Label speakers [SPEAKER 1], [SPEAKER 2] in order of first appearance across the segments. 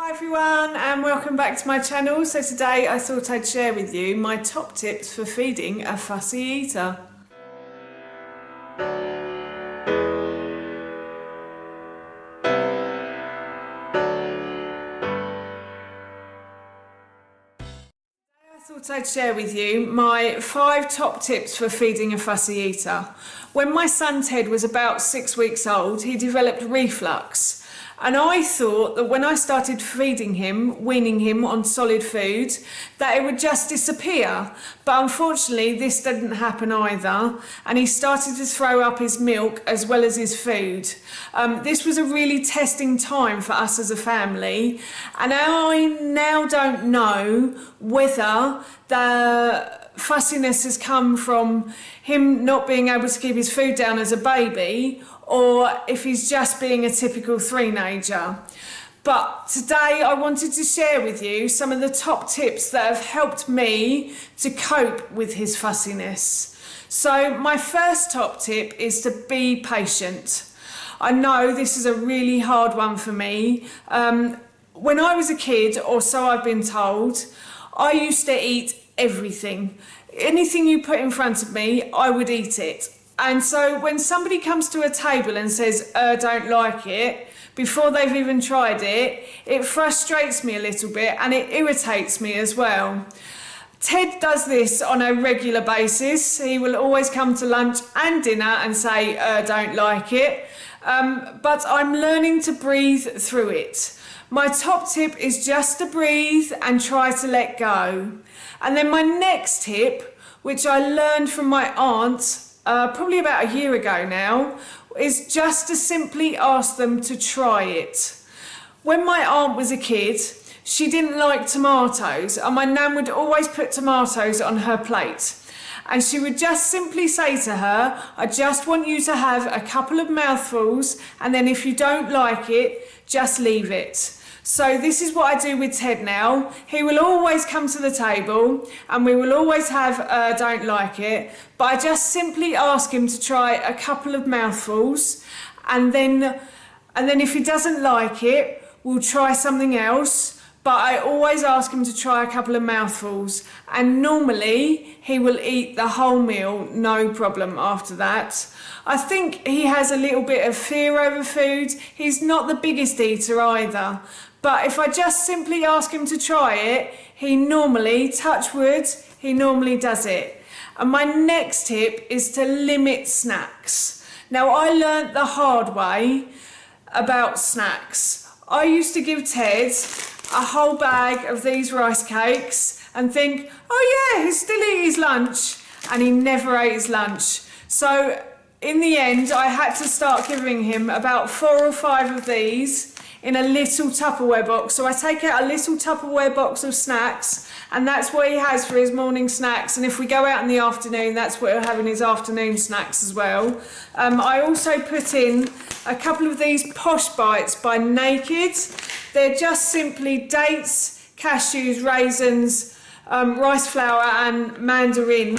[SPEAKER 1] Hi everyone and welcome back to my channel. So today I thought I'd share with you my top tips for feeding a fussy eater. I thought I'd share with you my 5 top tips for feeding a fussy eater. When my son Ted was about 6 weeks old, he developed reflux. And I thought that when I started feeding him, weaning him on solid food, that it would just disappear. But unfortunately, this didn't happen either. And he started to throw up his milk as well as his food. This was a really testing time for us as a family. And I now don't know whether the fussiness has come from him not being able to keep his food down as a baby, or if he's just being a typical threenager. But today I wanted to share with you some of the top tips that have helped me to cope with his fussiness. So my first top tip is to be patient. I know this is a really hard one for me. When I was a kid, or so I've been told, I used to eat everything. Anything you put in front of me, I would eat it. And so when somebody comes to a table and says, don't like it, before they've even tried it, it frustrates me a little bit and it irritates me as well. Ted does this on a regular basis. He will always come to lunch and dinner and say, don't like it. But I'm learning to breathe through it. My top tip is just to breathe and try to let go. And then my next tip, which I learned from my aunt, probably about a year ago now, is just to simply ask them to try it. When my aunt was a kid, she didn't like tomatoes, and my nan would always put tomatoes on her plate. And she would just simply say to her, I just want you to have a couple of mouthfuls, and then if you don't like it, just leave it. So this is what I do with Ted now. He will always come to the table and we will always have don't like it, but I just simply ask him to try a couple of mouthfuls, and then if he doesn't like it, we'll try something else. But I always ask him to try a couple of mouthfuls, and normally he will eat the whole meal, no problem after that. I think he has a little bit of fear over food. He's not the biggest eater either. But if I just simply ask him to try it, he normally, touch wood, he normally does it. And my next tip is to limit snacks. Now, I learnt the hard way about snacks. I used to give Ted a whole bag of these rice cakes and think, oh yeah, he'll still eat his lunch. And he never ate his lunch. So in the end, I had to start giving him about 4 or 5 of these in a little Tupperware box. So I take out a little Tupperware box of snacks, and that's what he has for his morning snacks. And if we go out in the afternoon, that's what he'll have in his afternoon snacks as well. I also put in a couple of these Posh Bites by Naked. They're just simply dates, cashews, raisins, rice flour and mandarin.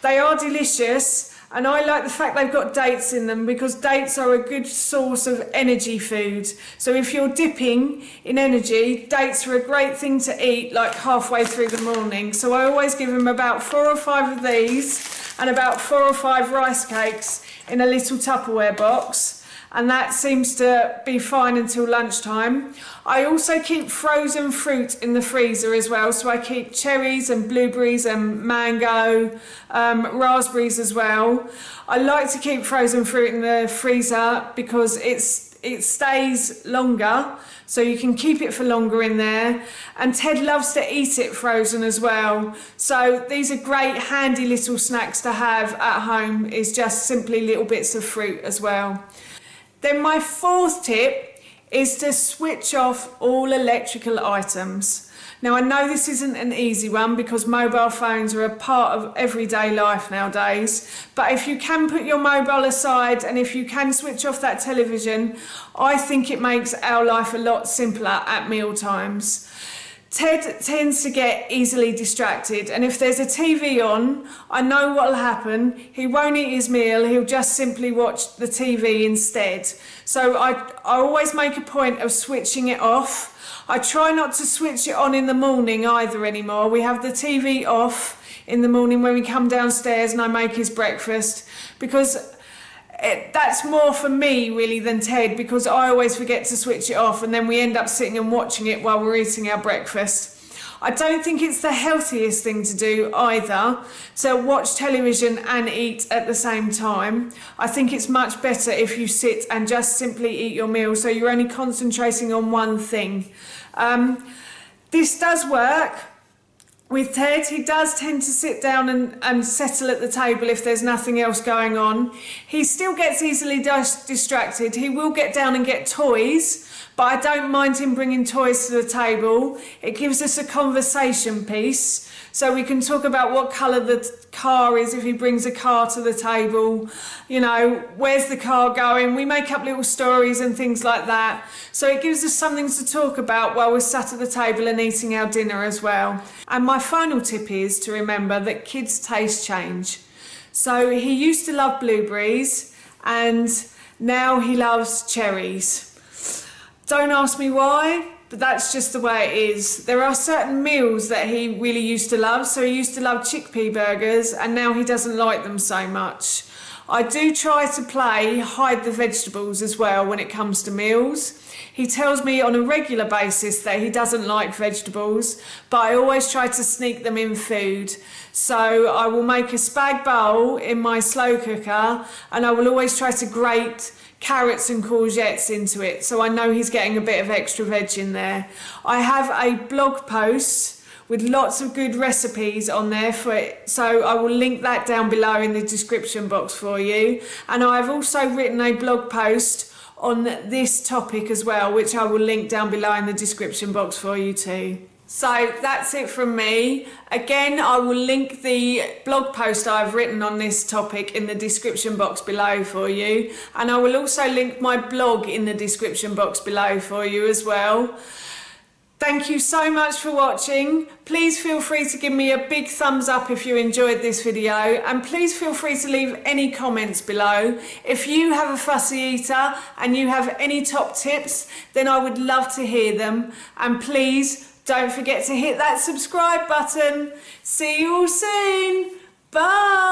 [SPEAKER 1] They are delicious. And I like the fact they've got dates in them, because dates are a good source of energy food. So if you're dipping in energy, dates are a great thing to eat like halfway through the morning. So I always give him about 4 or 5 of these and about 4 or 5 rice cakes in a little Tupperware box. And that seems to be fine until lunchtime. I also keep frozen fruit in the freezer as well. So I keep cherries and blueberries and mango, raspberries as well. I like to keep frozen fruit in the freezer because it stays longer, so you can keep it for longer in there. And Ted loves to eat it frozen as well. So these are great handy little snacks to have at home, is just simply little bits of fruit as well. Then my 4th tip is to switch off all electrical items. Now I know this isn't an easy one because mobile phones are a part of everyday life nowadays, but if you can put your mobile aside and if you can switch off that television, I think it makes our life a lot simpler at meal times. Ted tends to get easily distracted, and if there's a TV on, I know what'll happen. He won't eat his meal, he'll just simply watch the TV instead. So I always make a point of switching it off. I try not to switch it on in the morning either anymore. We have the TV off in the morning when we come downstairs and I make his breakfast, because that's more for me really than Ted, because I always forget to switch it off and then we end up sitting and watching it while we're eating our breakfast. I don't think it's the healthiest thing to do either, to watch television and eat at the same time. I think it's much better if you sit and just simply eat your meal, so you're only concentrating on one thing. This does work with Ted. He does tend to sit down and settle at the table if there's nothing else going on. He still gets easily distracted. He will get down and get toys, but I don't mind him bringing toys to the table. It gives us a conversation piece, so we can talk about what colour the car is if he brings a car to the table. You know, where's the car going? We make up little stories and things like that. So it gives us something to talk about while we're sat at the table and eating our dinner as well. And my final tip is to remember that kids' tastes change. So he used to love blueberries and now he loves cherries. Don't ask me why, but that's just the way it is. There are certain meals that he really used to love. So he used to love chickpea burgers and now he doesn't like them so much. I do try to play hide the vegetables as well when it comes to meals. He tells me on a regular basis that he doesn't like vegetables, but I always try to sneak them in food. So I will make a spag bowl in my slow cooker and I will always try to grate carrots and courgettes into it, so I know he's getting a bit of extra veg in there. I have a blog post with lots of good recipes on there for it, so I will link that down below in the description box for you. And I've also written a blog post on this topic as well, which I will link down below in the description box for you too. So that's it from me. Again, I will link the blog post I've written on this topic in the description box below for you. And I will also link my blog in the description box below for you as well. Thank you so much for watching. Please feel free to give me a big thumbs up if you enjoyed this video, and please feel free to leave any comments below. If you have a fussy eater and you have any top tips, then I would love to hear them. And please don't forget to hit that subscribe button. See you all soon. Bye.